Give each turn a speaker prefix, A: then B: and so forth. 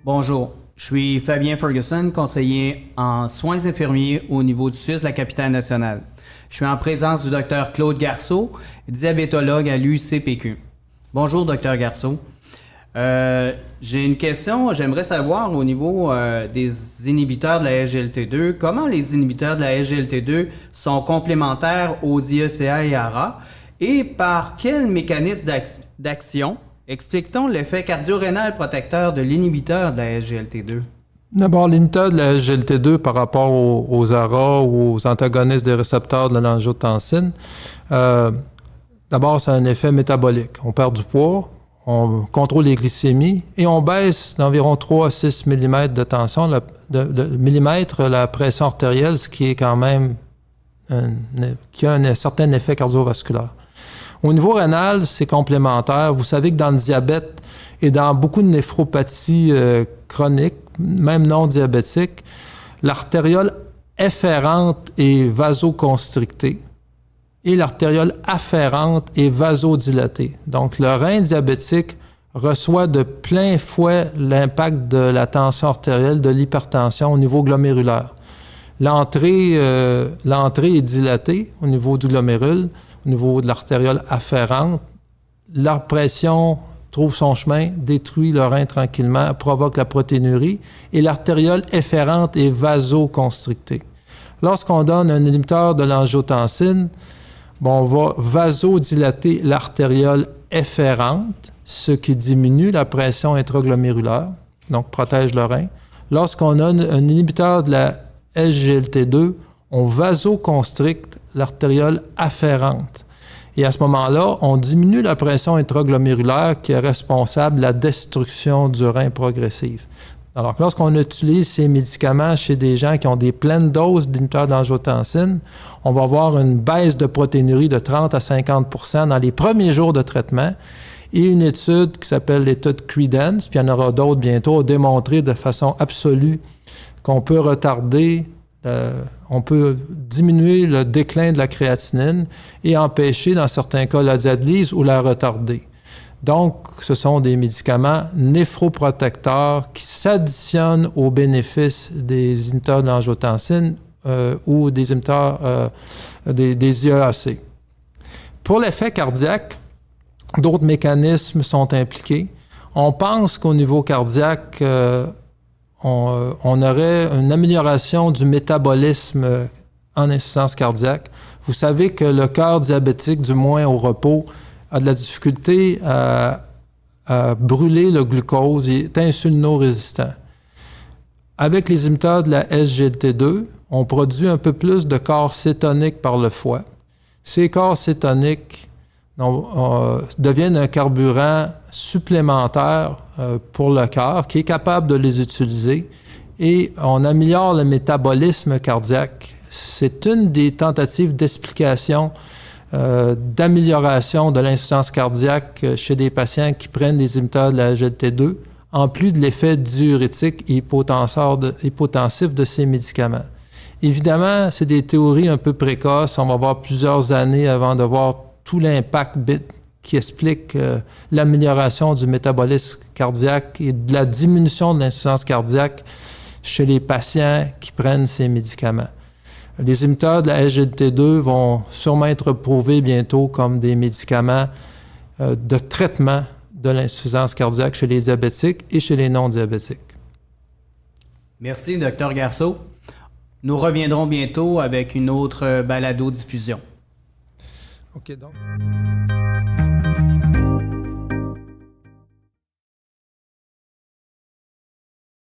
A: Bonjour, je suis Fabien Ferguson, conseiller en soins infirmiers au niveau du CIUSS de la capitale nationale. Je suis en présence du Dr Claude Garceau, diabétologue à l'UCPQ. Bonjour, Dr Garceau. J'ai une question. J'aimerais savoir au niveau des inhibiteurs de la SGLT2, comment les inhibiteurs de la SGLT2 sont complémentaires aux IECA et ARA et par quel mécanisme d'action explique-t-on l'effet cardio-rénal protecteur de l'inhibiteur de la SGLT2?
B: D'abord, l'inhibiteur de la SGLT2 par rapport aux ARA ou aux antagonistes des récepteurs de l'angiotensine, d'abord, c'est un effet métabolique. On perd du poids, on contrôle les glycémies et on baisse d'environ 3 à 6 mm de tension, la pression artérielle, ce qui est quand même qui a un certain effet cardiovasculaire. Au niveau rénal, c'est complémentaire. Vous savez que dans le diabète et dans beaucoup de néphropathies chroniques, même non diabétiques, l'artériole efférente est vasoconstrictée et l'artériole afférente est vasodilatée. Donc, le rein diabétique reçoit de plein fouet l'impact de la tension artérielle, de l'hypertension au niveau glomérulaire. L'entrée est dilatée au niveau du glomérule, au niveau de l'artériole afférente. La pression trouve son chemin, détruit le rein tranquillement, provoque la protéinurie et l'artériole efférente est vasoconstrictée. Lorsqu'on donne un inhibiteur de l'angiotensine, on va vasodilater l'artériole efférente, ce qui diminue la pression intraglomérulaire, donc protège le rein. Lorsqu'on a un inhibiteur de la SGLT2, on vasoconstricte l'artériole afférente. Et à ce moment-là, on diminue la pression intraglomérulaire qui est responsable de la destruction du rein progressive. Alors, lorsqu'on utilise ces médicaments chez des gens qui ont des pleines doses d'inhibiteurs d'angiotensine, on va avoir une baisse de protéinurie de 30 à 50 % dans les premiers jours de traitement. Et une étude qui s'appelle l'étude Credence, puis il y en aura d'autres bientôt, a démontré de façon absolue qu'on peut on peut diminuer le déclin de la créatinine et empêcher, dans certains cas, la dialyse ou la retarder. Donc, ce sont des médicaments néphroprotecteurs qui s'additionnent aux bénéfices des inhibiteurs de l'angiotensine ou des inhibiteurs des IEAC. Pour l'effet cardiaque, d'autres mécanismes sont impliqués. On pense qu'au niveau cardiaque, on aurait une amélioration du métabolisme en insuffisance cardiaque. Vous savez que le cœur diabétique, du moins au repos, a de la difficulté à brûler le glucose, il est insulino-résistant. Avec les inhibiteurs de la SGLT2, on produit un peu plus de corps cétonique par le foie. Ces corps cétoniques deviennent un carburant supplémentaire pour le cœur qui est capable de les utiliser et on améliore le métabolisme cardiaque. C'est une des tentatives d'explication d'amélioration de l'insuffisance cardiaque chez des patients qui prennent des inhibiteurs de la SGLT2, en plus de l'effet diurétique et hypotensif de ces médicaments. Évidemment, c'est des théories un peu précoces. On va avoir plusieurs années avant de voir tout l'impact qui explique l'amélioration du métabolisme cardiaque et de la diminution de l'insuffisance cardiaque chez les patients qui prennent ces médicaments. Les inhibiteurs de la SGLT2 vont sûrement être prouvés bientôt comme des médicaments de traitement de l'insuffisance cardiaque chez les diabétiques et chez les non-diabétiques.
A: Merci, Dr Garceau. Nous reviendrons bientôt avec une autre balado-diffusion.
B: OK, donc.